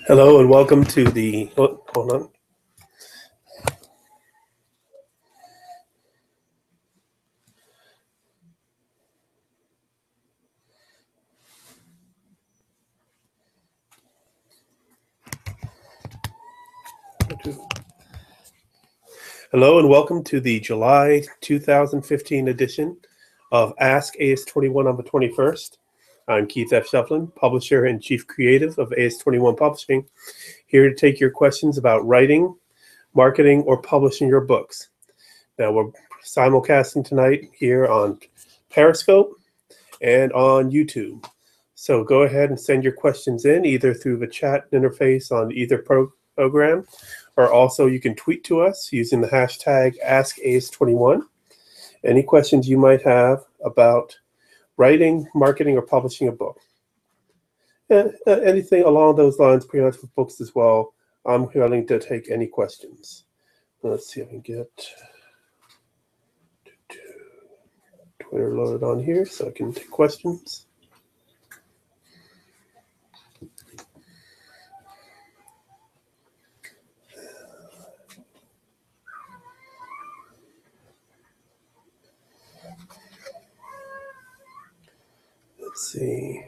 Hello and welcome to the, hold on. Hello and welcome to the July 2015 edition of Ask AS21 on the 21st. I'm Keith F. Shufflin, publisher and chief creative of AS21 Publishing, here to take your questions about writing, marketing, or publishing your books. Now we're simulcasting tonight here on Periscope and on YouTube. So go ahead and send your questions in either through the chat interface on either program, or also you can tweet to us using the hashtag AskAce21. Any questions you might have about writing, marketing, or publishing a book. Anything along those lines, pretty much with books as well. I'm willing to take any questions. Let's see if I can get Twitter loaded on here so I can take questions. Let's see.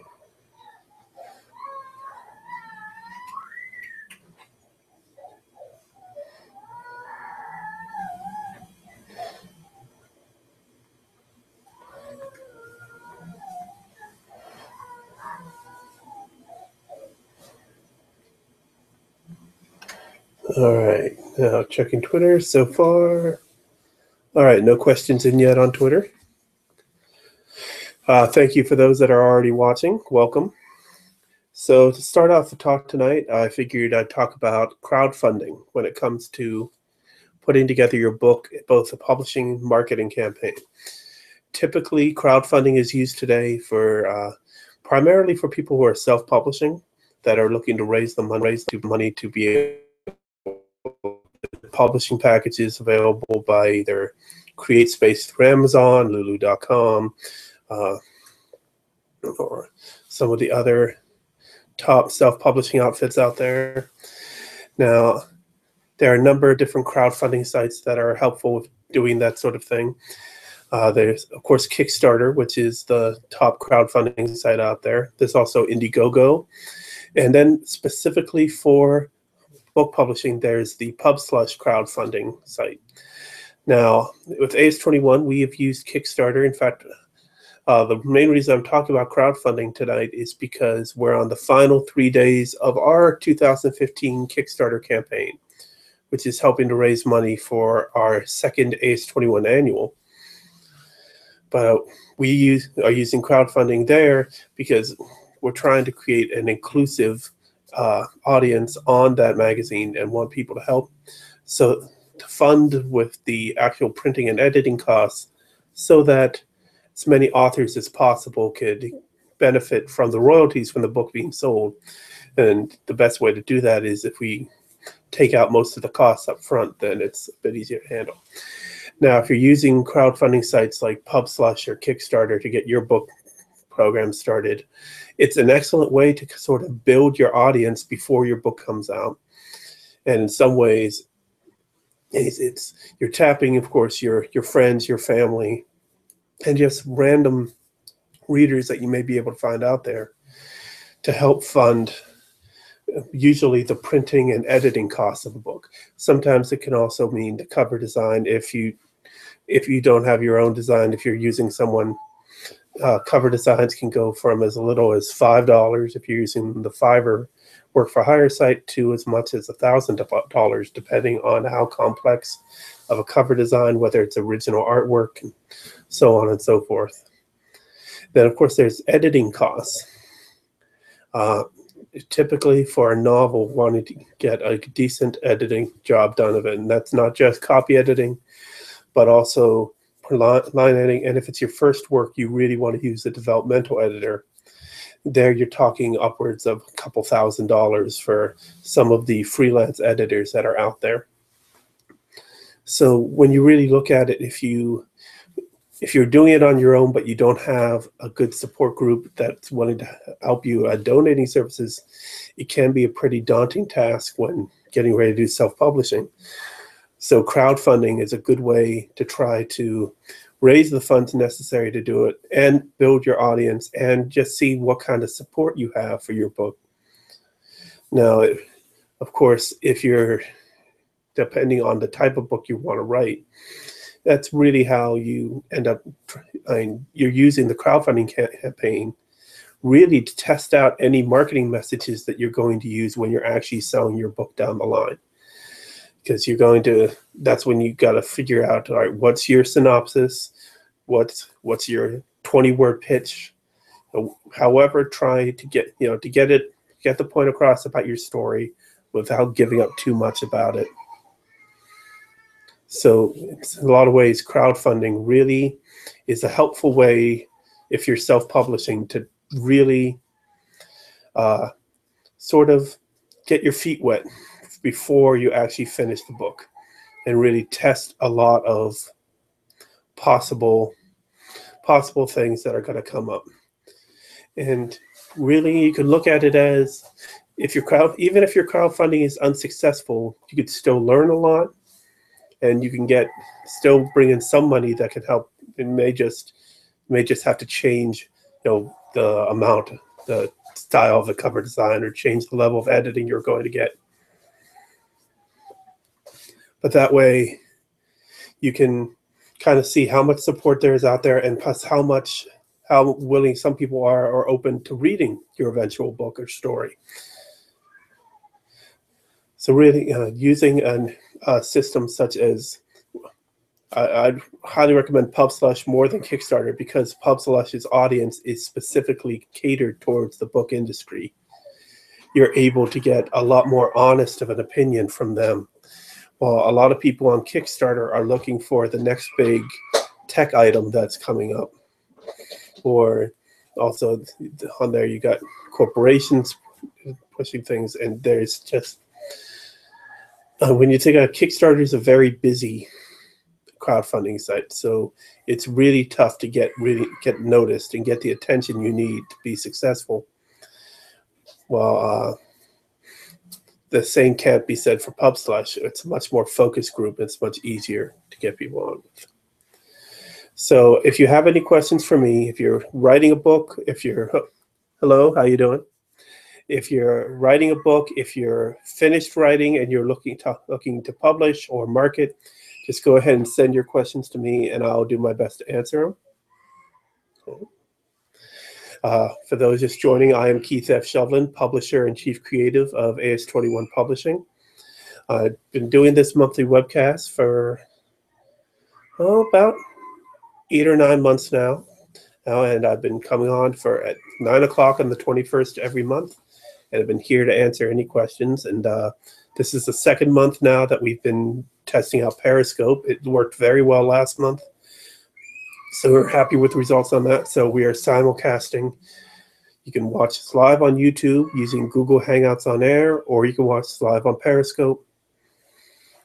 All right, now checking Twitter so far. All right, no questions in yet on Twitter. Thank you for those that are already watching. Welcome. So to start off the talk tonight, I figured I'd talk about crowdfunding when it comes to putting together your book, both a publishing and marketing campaign. Typically, crowdfunding is used today for primarily for people who are self-publishing that are looking to raise the money to be able publishing packages available by either CreateSpace through Amazon, Lulu.com, or some of the other top self-publishing outfits out there. Now, there are a number of different crowdfunding sites that are helpful with doing that sort of thing. There's, of course, Kickstarter, which is the top crowdfunding site out there. There's also Indiegogo. And then specifically for book publishing, there's the PubSlush crowdfunding site. Now, with AS21, we have used Kickstarter. In fact, the main reason I'm talking about crowdfunding tonight is because we're on the final 3 days of our 2015 Kickstarter campaign, which is helping to raise money for our second AS21 annual. But we are using crowdfunding there because we're trying to create an inclusive audience on that magazine and want people to help. So to fund with the actual printing and editing costs so that as many authors as possible could benefit from the royalties from the book being sold. And the best way to do that is if we take out most of the costs up front, then it's a bit easier to handle. Now, if you're using crowdfunding sites like PubSlush or Kickstarter to get your book program started, it's an excellent way to sort of build your audience before your book comes out. And in some ways, you're tapping, of course, your friends, your family, and just random readers that you may be able to find out there to help fund usually the printing and editing costs of a book. Sometimes it can also mean the cover design if you don't have your own design. If you're using someone, cover designs can go from as little as $5 if you're using the Fiverr work for hire site to as much as $1,000 depending on how complex of a cover design, whether it's original artwork and so on and so forth. Then of course there's editing costs. Typically for a novel, wanting to get a decent editing job done of it, and that's not just copy editing, but also line editing. And if it's your first work, you really want to use a developmental editor. There you're talking upwards of a couple $1,000s for some of the freelance editors that are out there. So when you really look at it, if you if you're doing it on your own, but you don't have a good support group that's willing to help you donating services, it can be a pretty daunting task when getting ready to do self-publishing. So crowdfunding is a good way to try to raise the funds necessary to do it and build your audience and just see what kind of support you have for your book. Now, of course, if you're depending on the type of book you want to write, that's really how you end up. You're using the crowdfunding campaign really to test out any marketing messages that you're going to use when you're actually selling your book down the line. Because that's when you got to figure out, all right, what's your synopsis? What's your 20-word pitch? However, try to get the point across about your story without giving up too much about it. So it's, in a lot of ways, crowdfunding really is a helpful way, if you're self-publishing, to really sort of get your feet wet before you actually finish the book and really test a lot of possible things that are going to come up. And really, you can look at it as, even if your crowdfunding is unsuccessful, you could still learn a lot, and you can still bring in some money that can help. It may just have to change, the amount, the style of the cover design, or change the level of editing you're going to get. But that way, you can kind of see how much support there is out there, and plus how willing some people are or open to reading your eventual book or story. So really, using a system such as, I'd highly recommend PubSlush more than Kickstarter, because PubSlush's audience is specifically catered towards the book industry. You're able to get a lot more honest of an opinion from them. While a lot of people on Kickstarter are looking for the next big tech item that's coming up. Or also on there, you got corporations pushing things, and there's just, when you think of Kickstarter, is a very busy crowdfunding site, so it's really tough to get noticed and get the attention you need to be successful. Well, the same can't be said for PubSlush. It's a much more focused group. It's much easier to get people on with. So if you have any questions for me, if you're writing a book, hello, how you doing? If you're writing a book, if you're finished writing and you're looking to publish or market, just go ahead and send your questions to me, and I'll do my best to answer them. For those just joining, I am Keith F. Shovlin, publisher and chief creative of aois21 Publishing. I've been doing this monthly webcast for about 8 or 9 months now, and I've been coming on at 9 o'clock on the 21st every month, and I've been here to answer any questions. And this is the second month now that we've been testing out Periscope. It worked very well last month, so we're happy with the results on that. So we are simulcasting. You can watch us live on YouTube using Google Hangouts on Air, or you can watch us live on Periscope.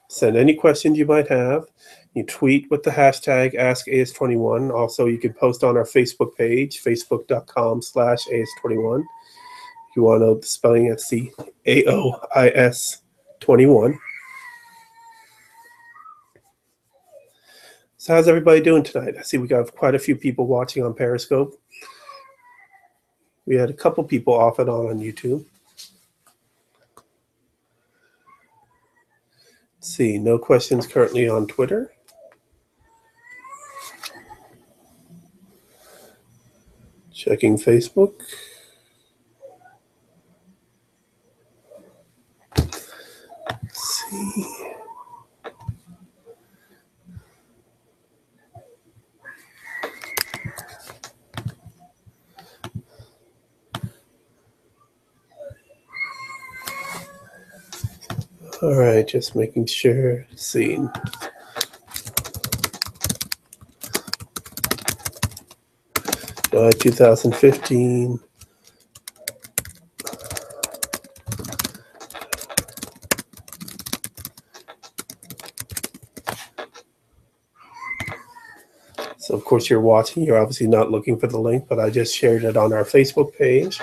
Send any questions you might have. You tweet with the hashtag AskAois21. Also, you can post on our Facebook page, facebook.com/AOIS21. If you want to know the spelling, it's the AOIS21. So how's everybody doing tonight? I see we got quite a few people watching on Periscope. We had a couple people off and on YouTube. Let's see, no questions currently on Twitter. Checking Facebook. Let's see. All right, just making sure. Scene. July 2015. So of course, you're watching. You're obviously not looking for the link, but I just shared it on our Facebook page.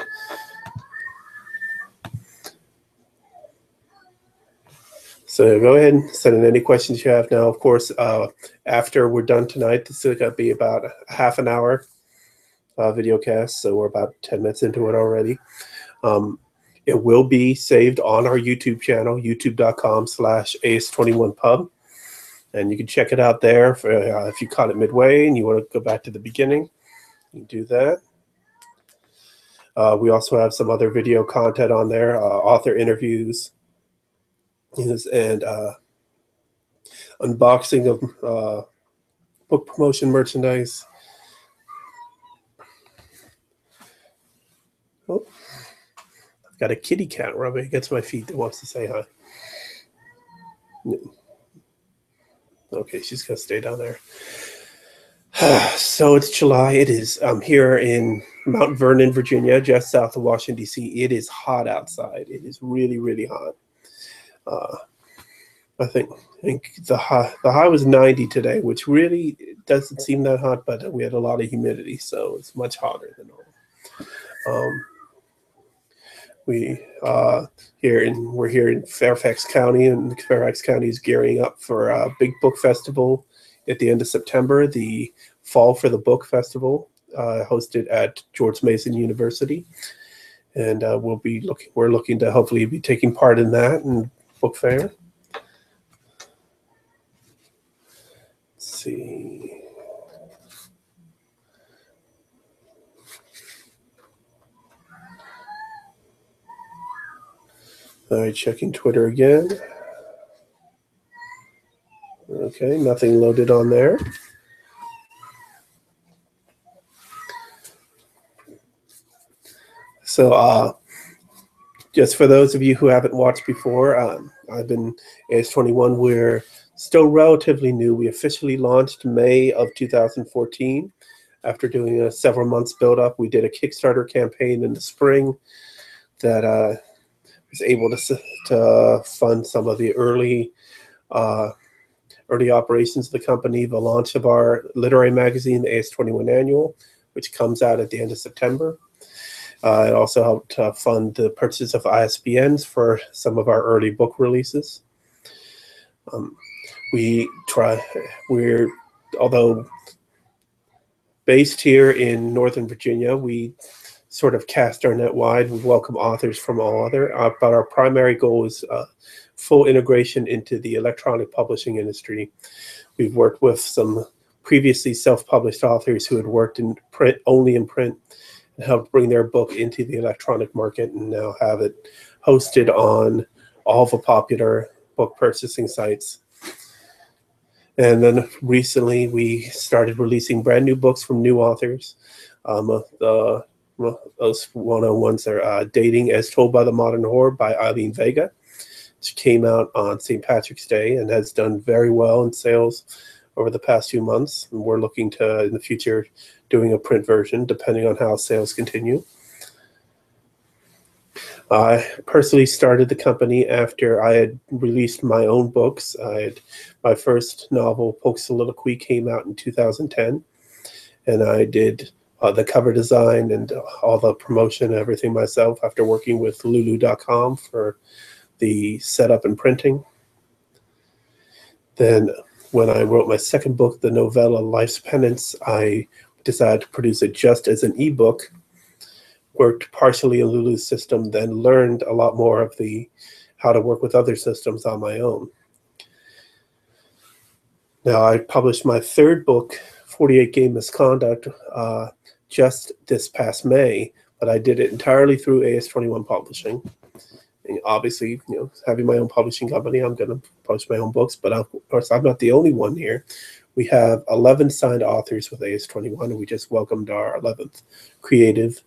So go ahead and send in any questions you have now. Of course, after we're done tonight, this is going to be about a half an hour video cast. So we're about 10 minutes into it already. It will be saved on our YouTube channel, youtube.com/aois21pub. And you can check it out there for, if you caught it midway and you want to go back to the beginning, you can do that. We also have some other video content on there, author interviews, and unboxing of book promotion merchandise. Oh, I've got a kitty cat rubbing against my feet that wants to say hi. Okay, she's gonna stay down there. So it's July. It is. I'm here in Mount Vernon, Virginia, just south of Washington, D.C. It is hot outside. It is really, really hot. I think the high was 90 today, which really doesn't seem that hot, but we had a lot of humidity, so it's much hotter than normal. We're here in Fairfax County, and Fairfax County is gearing up for a big book festival at the end of September, the Fall for the Book Festival, hosted at George Mason University, and we're looking to hopefully be taking part in that and book fair. Let's see. All right, checking Twitter again. Okay, nothing loaded on there. So just for those of you who haven't watched before, I've been aois21. We're still relatively new. We officially launched May of 2014. After doing a several months build up, we did a Kickstarter campaign in the spring that was able to fund some of the early operations of the company, the launch of our literary magazine, the aois21 Annual, which comes out at the end of September. It also helped fund the purchase of ISBNs for some of our early book releases. Although based here in Northern Virginia, we sort of cast our net wide. We welcome authors from all other, but our primary goal is full integration into the electronic publishing industry. We've worked with some previously self-published authors who had worked in print, only in print, and helped bring their book into the electronic market, and now have it hosted on all the popular book purchasing sites. And then recently we started releasing brand new books from new authors. Those one-on-ones are Dating as Told by the Modern Whore by Eileen Vega, which came out on St. Patrick's Day and has done very well in sales over the past few months. And we're looking to, in the future, doing a print version, depending on how sales continue. I personally started the company after I had released my own books. My first novel, Polk Soliloquy, came out in 2010, and I did the cover design and all the promotion and everything myself after working with lulu.com for the setup and printing. Then when I wrote my second book, the novella Life's Penance, I decided to produce it just as an ebook, worked partially in Lulu's system, then learned a lot more of how to work with other systems on my own. Now, I published my third book, 48 Game Misconduct, just this past May, but I did it entirely through aois21 Publishing. And obviously, having my own publishing company, I'm going to publish my own books, but of course, I'm not the only one here. We have 11 signed authors with aois21, and we just welcomed our 11th creative,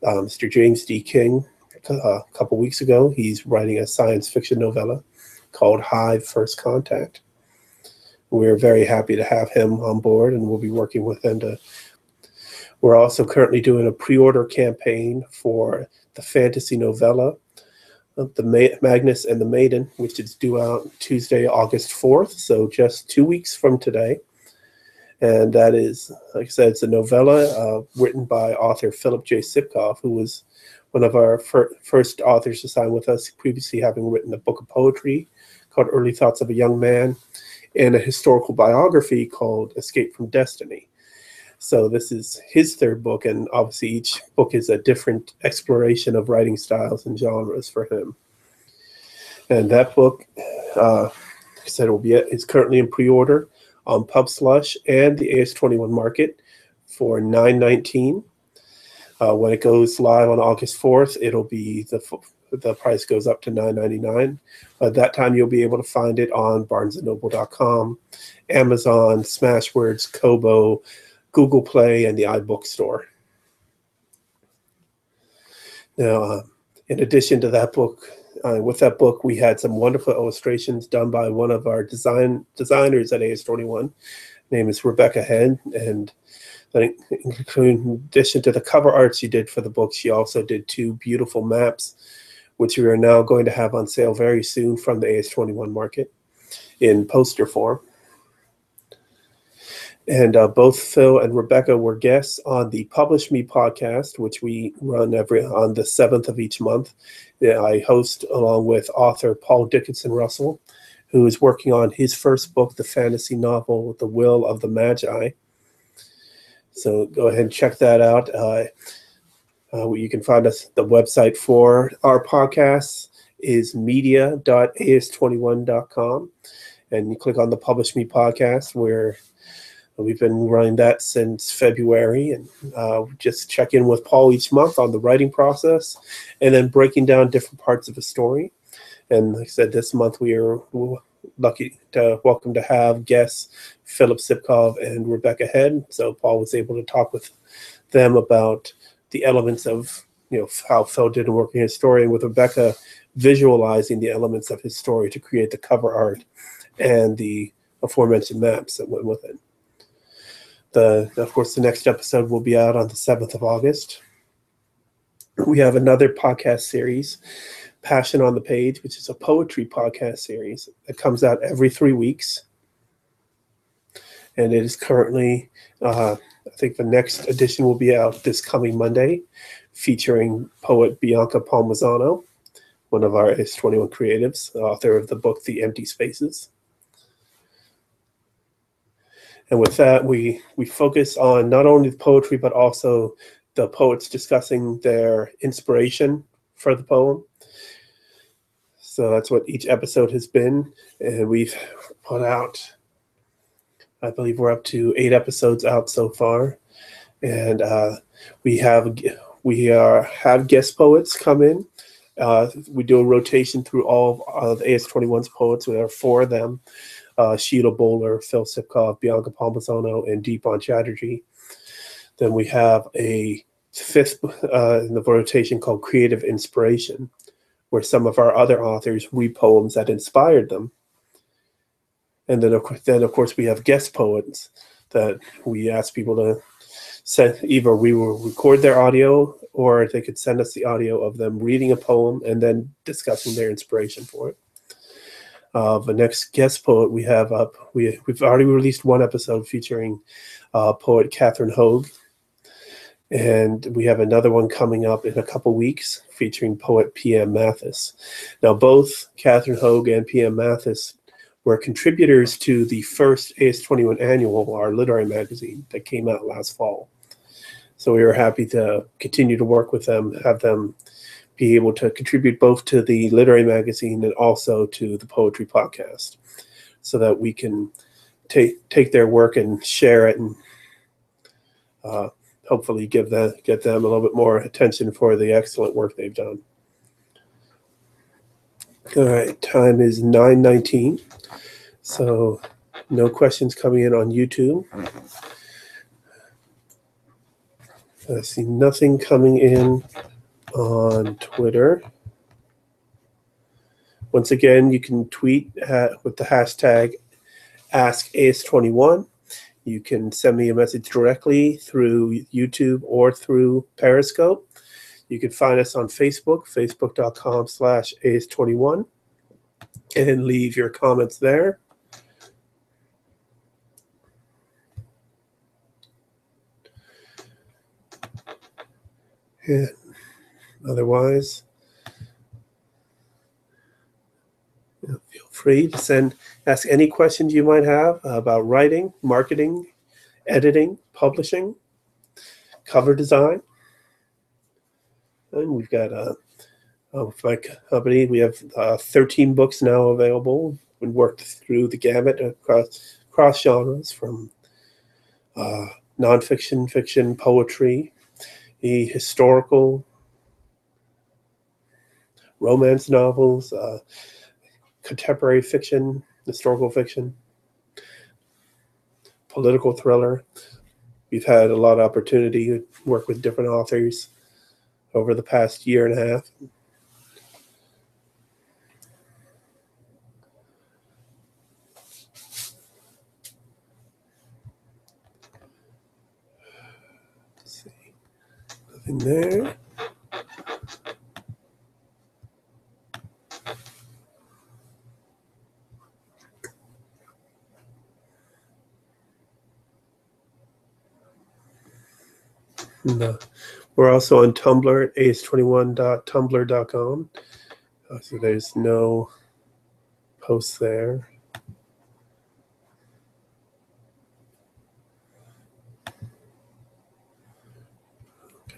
Mr. James D. King, a couple weeks ago. He's writing a science fiction novella called Hive First Contact. We're very happy to have him on board, and we'll be working with him to. We're also currently doing a pre-order campaign for the fantasy novella, The Magnus and the Maiden, which is due out Tuesday, August 4th, so just 2 weeks from today. And that is, like I said, it's a novella written by author Philip J. Sipkoff, who was one of our first authors to sign with us, previously having written a book of poetry called Early Thoughts of a Young Man and a historical biography called Escape from Destiny. So this is his third book, and obviously each book is a different exploration of writing styles and genres for him. And that book, like I said, it's currently in pre-order on PubSlush and the AS21 market for $9.19. When it goes live on August 4th, it'll be the price goes up to $9.99. By that time, you'll be able to find it on BarnesandNoble.com, Amazon, Smashwords, Kobo, Google Play, and the iBookstore. Now, in addition to that book, with that book, we had some wonderful illustrations done by one of our designers at AS21. Her name is Rebecca Head, and in addition to the cover art she did for the book, she also did 2 beautiful maps, which we are now going to have on sale very soon from the AS21 market in poster form. And both Phil and Rebecca were guests on the Publish Me podcast, which we run on the 7th of each month. I host along with author Paul Dickinson Russell, who is working on his first book, the fantasy novel, The Will of the Magi. So go ahead and check that out. You can find us, the website for our podcasts is media.as21.com. And you click on the Publish Me podcast, where we've been running that since February, and just check in with Paul each month on the writing process and then breaking down different parts of a story. And like I said, this month we are lucky to welcome to have guests Philip Sipkoff and Rebecca Head. So Paul was able to talk with them about the elements of, how Phil did in working his story, and with Rebecca visualizing the elements of his story to create the cover art and the aforementioned maps that went with it. Of course, the next episode will be out on the 7th of August. We have another podcast series, Passion on the Page, which is a poetry podcast series that comes out every 3 weeks. And it is currently, I think the next edition will be out this coming Monday, featuring poet Bianca Palmisano, one of our AS21 creatives, author of the book, The Empty Spaces. And with that, we focus on not only the poetry, but also the poets discussing their inspiration for the poem. So that's what each episode has been. And we've put out, I believe we're up to 8 episodes out so far. And we have guest poets come in. We do a rotation through all of the AS21's poets. There are 4 of them. Sheila Bowler, Phil Sipkoff, Bianca Palmisano, and Deepan Chatterjee. Then we have a 5th in the rotation called Creative Inspiration, where some of our other authors read poems that inspired them. And then, of course, we have guest poets that we ask people to send. Either we will record their audio, or they could send us the audio of them reading a poem and then discussing their inspiration for it. The next guest poet we have up, we've already released 1 episode featuring poet Catherine Hogue, and we have another one coming up in a couple weeks featuring poet P.M. Mathis. Now, both Catherine Hogue and P.M. Mathis were contributors to the first AS21 Annual, our literary magazine that came out last fall. So we were happy to continue to work with them, have them be able to contribute both to the literary magazine and also to the poetry podcast, so that we can take their work and share it, and hopefully get them a little bit more attention for the excellent work they've done. All right, time is 9:19, so no questions coming in on YouTube. I see nothing coming in on Twitter. Once again, you can tweet with the hashtag AskAS21. You can send me a message directly through YouTube or through Periscope. You can find us on Facebook, facebook.com/AS21, and leave your comments there. And otherwise, feel free to ask any questions you might have about writing, marketing, editing, publishing, cover design. And we've got with my company, we have 13 books now available. We worked through the gamut across genres, from nonfiction, fiction, poetry, the historical, romance novels, contemporary fiction, historical fiction, political thriller. We've had a lot of opportunity to work with different authors over the past year and a half. Let's see. Nothing there. And, we're also on Tumblr at aois21.tumblr.com. So there's no posts there.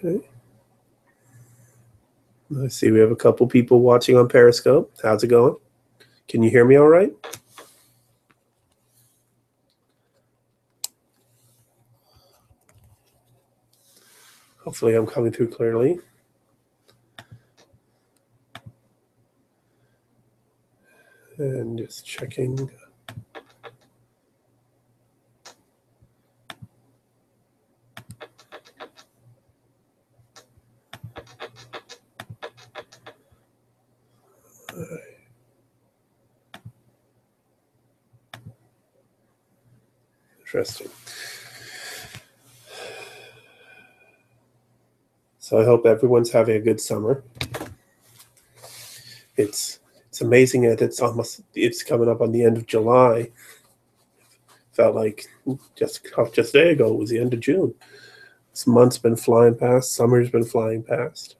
Okay. I see we have a couple people watching on Periscope. How's it going? Can you hear me all right? Hopefully I'm coming through clearly. And just checking. Interesting. So I hope everyone's having a good summer. It's amazing that it's coming up on the end of July. Felt like just a day ago it was the end of June. This month's been flying past. Summer's been flying past.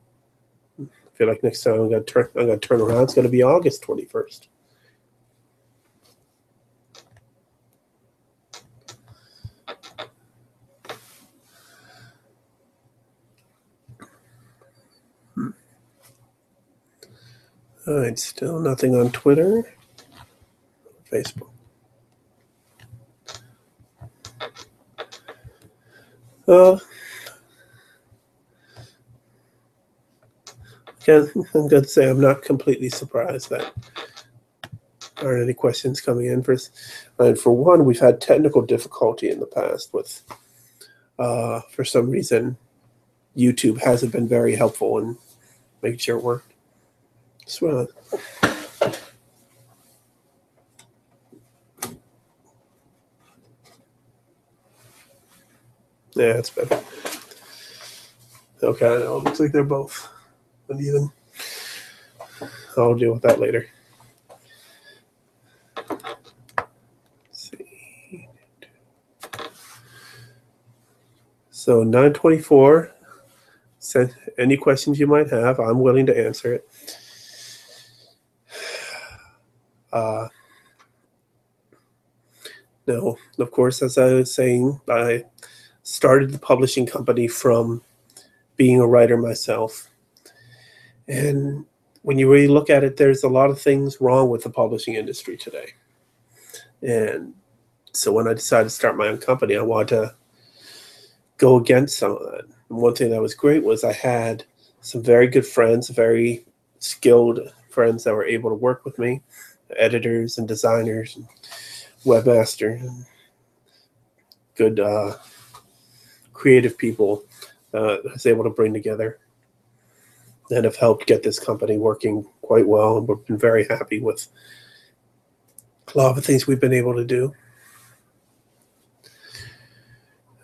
I feel like next time I'm gonna turn around. It's gonna be August 21st. All right, still nothing on Twitter, Facebook. I'm going to say I'm not completely surprised that there aren't any questions coming in. For one, we've had technical difficulty in the past with, for some reason, YouTube hasn't been very helpful in making sure it worked. So, yeah, it's better. Okay, I know. It looks like they're both uneven. I'll deal with that later. Let's see. So 924. Send any questions you might have. I'm willing to answer it. No, of course, as I was saying, I started the publishing company from being a writer myself. And when you really look at it, there's a lot of things wrong with the publishing industry today. And so when I decided to start my own company, I wanted to go against some of that. And one thing that was great was I had some very good friends, very skilled friends that were able to work with me, editors and designers and webmaster, and good creative people I was able to bring together and have helped get this company working quite well. And we've been very happy with a lot of the things we've been able to do.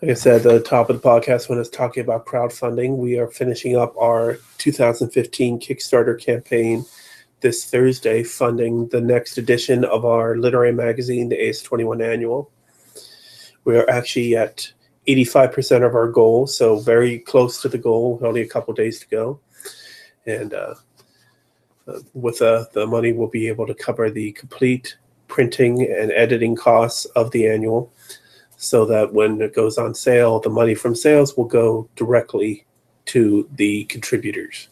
Like I said at the top of the podcast when I was talking about crowdfunding, we are finishing up our 2015 Kickstarter campaign this Thursday, funding the next edition of our literary magazine, the aois21 Annual. We are actually at 85% of our goal, so very close to the goal, only a couple days to go. And with the money, we'll be able to cover the complete printing and editing costs of the annual, so that when it goes on sale, the money from sales will go directly to the contributors.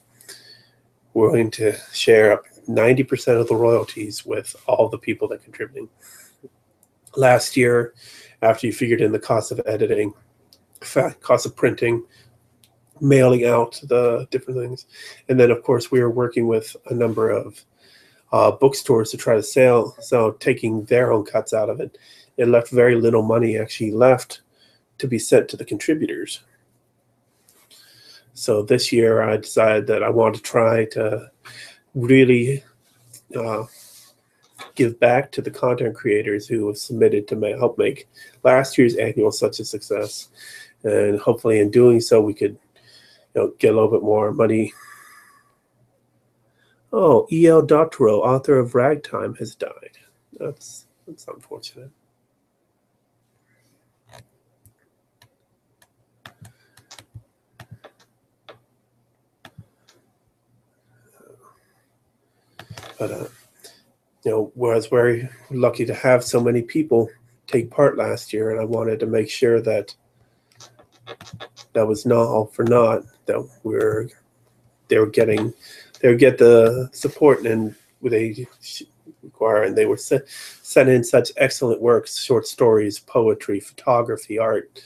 We're going to share up 90% of the royalties with all the people that contributing. Last year, after you figured in the cost of editing, cost of printing, mailing out the different things, and then of course we were working with a number of bookstores to try to sell, so taking their own cuts out of it, it left very little money actually left to be sent to the contributors. So this year I decided that I wanted to try to really give back to the content creators who have submitted to help make last year's annual such a success, and hopefully in doing so we could get a little bit more money. Oh, E.L. Doctorow, author of Ragtime, has died. That's unfortunate. But I was very lucky to have so many people take part last year, and I wanted to make sure that that was not all for naught. That they would get the support and they require, and they were sent in such excellent works, short stories, poetry, photography, art,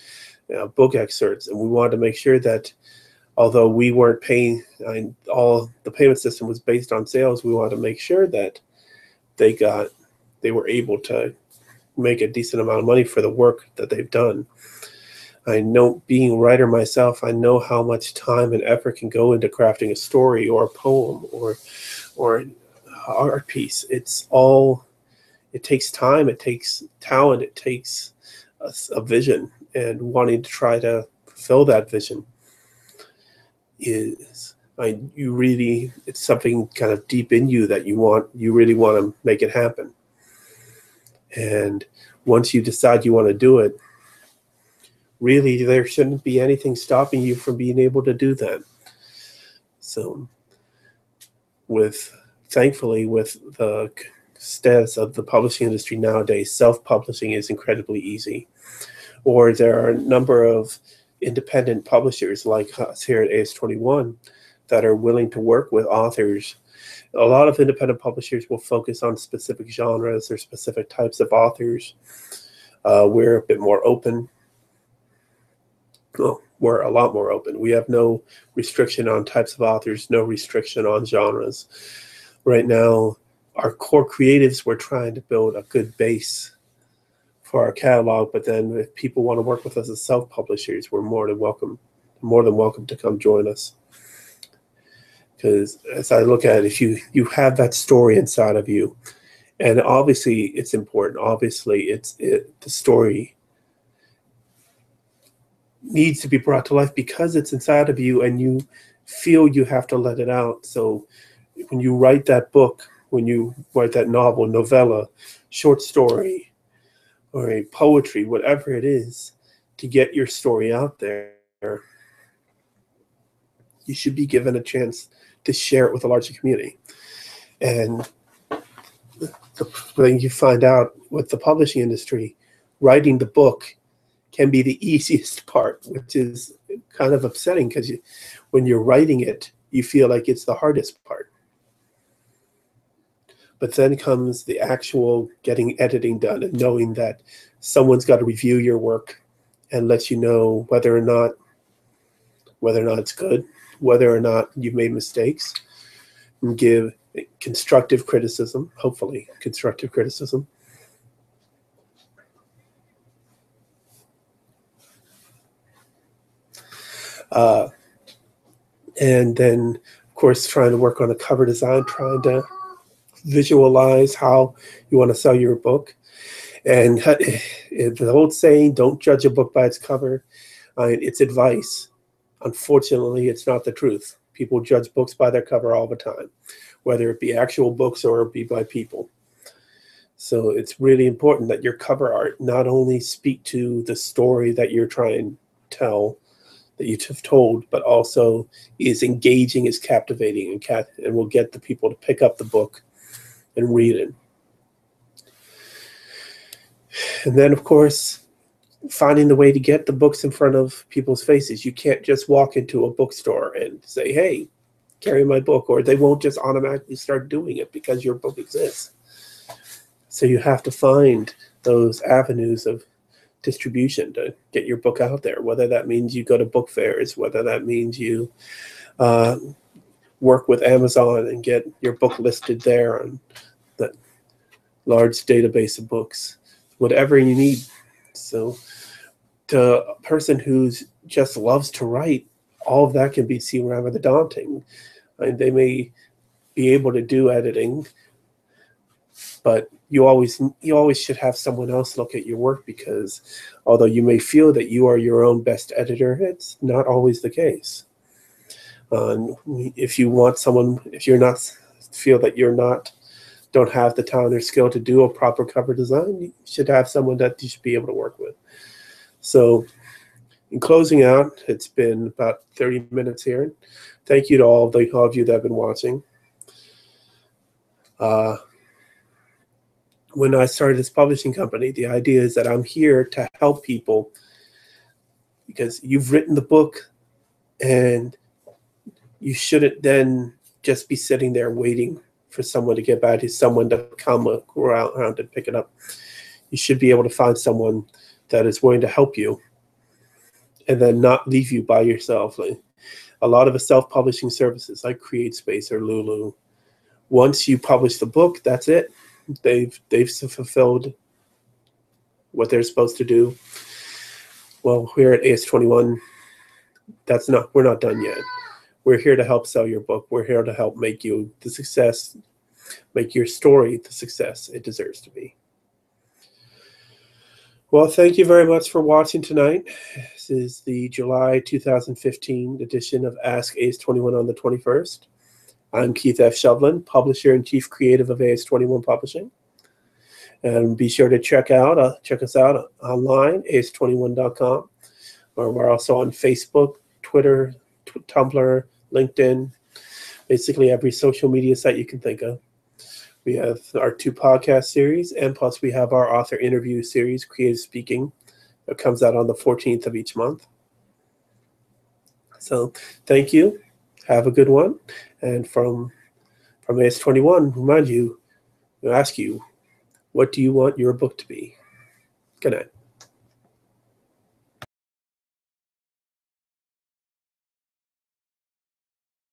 book excerpts, and we wanted to make sure that although we weren't paying, all the payment system was based on sales, we wanted to make sure that they were able to make a decent amount of money for the work that they've done. I know, being a writer myself, I know how much time and effort can go into crafting a story or a poem or an art piece. It takes time, it takes talent, it takes a vision, and wanting to try to fulfill that vision it's something kind of deep in you that you really want to make it happen. And once you decide you want to do it, really there shouldn't be anything stopping you from being able to do that. So thankfully with the status of the publishing industry nowadays, self-publishing is incredibly easy. Or there are a number of independent publishers like us here at aois21 that are willing to work with authors. A lot of independent publishers will focus on specific genres or specific types of authors. We're a bit more open. Well, we're a lot more open. We have no restriction on types of authors, no restriction on genres. Right now, our core creatives, we're trying to build a good base for our catalog, but then if people want to work with us as self-publishers, we're more than welcome to come join us. Because as I look at it, if you have that story inside of you, and obviously it's important, obviously the story needs to be brought to life because it's inside of you and you feel you have to let it out. So when you write that book, when you write that novel, novella, short story, or a poetry, whatever it is, to get your story out there, you should be given a chance to share it with a larger community. And the thing you find out with the publishing industry, writing the book can be the easiest part, which is kind of upsetting because when you're writing it, you feel like it's the hardest part. But then comes the actual getting editing done and knowing that someone's got to review your work and let you know whether or not it's good, whether or not you've made mistakes, and give constructive criticism, hopefully constructive criticism. And then, of course, trying to work on the cover design, trying to visualize how you want to sell your book. And the old saying, don't judge a book by its cover, it's advice. Unfortunately, it's not the truth. People judge books by their cover all the time, whether it be actual books or it be by people. So it's really important that your cover art not only speak to the story that you're trying to tell, that you have told, but also is engaging, is captivating, and will get the people to pick up the book and read it. And then, of course, finding the way to get the books in front of people's faces. You can't just walk into a bookstore and say, hey, carry my book, or they won't just automatically start doing it because your book exists. So you have to find those avenues of distribution to get your book out there, whether that means you go to book fairs, whether that means you work with Amazon and get your book listed there on that large database of books, whatever you need. So to a person who just loves to write, all of that can be seen rather daunting. I mean, they may be able to do editing, but you always should have someone else look at your work, because although you may feel that you are your own best editor, it's not always the case. If you want someone, if you're not feel that don't have the talent or skill to do a proper cover design, you should have someone that you should be able to work with. So in closing out, it's been about 30 minutes here. Thank you to all of you that have been watching. When I started this publishing company, the idea is that I'm here to help people, because you've written the book and you shouldn't then just be sitting there waiting for someone to get back to someone to come around and pick it up. You should be able to find someone that is willing to help you and then not leave you by yourself. Like a lot of the self-publishing services like CreateSpace or Lulu, once you publish the book, that's it. They've fulfilled what they're supposed to do. Well, here at aois21, we're not done yet. We're here to help sell your book. We're here to help make you the success, make your story the success it deserves to be. Well, thank you very much for watching tonight. This is the July 2015 edition of Ask aois21 on the 21st. I'm Keith F. Shovlin, Publisher and Chief Creative of aois21 Publishing. And be sure to check us out online, aois21.com. Or we're also on Facebook, Twitter, Tumblr, LinkedIn, basically every social media site you can think of. We have our 2 podcast series, and plus we have our author interview series, Creative Speaking, that comes out on the 14th of each month. So thank you. Have a good one. And from aois21, ask you, what do you want your book to be? Good night.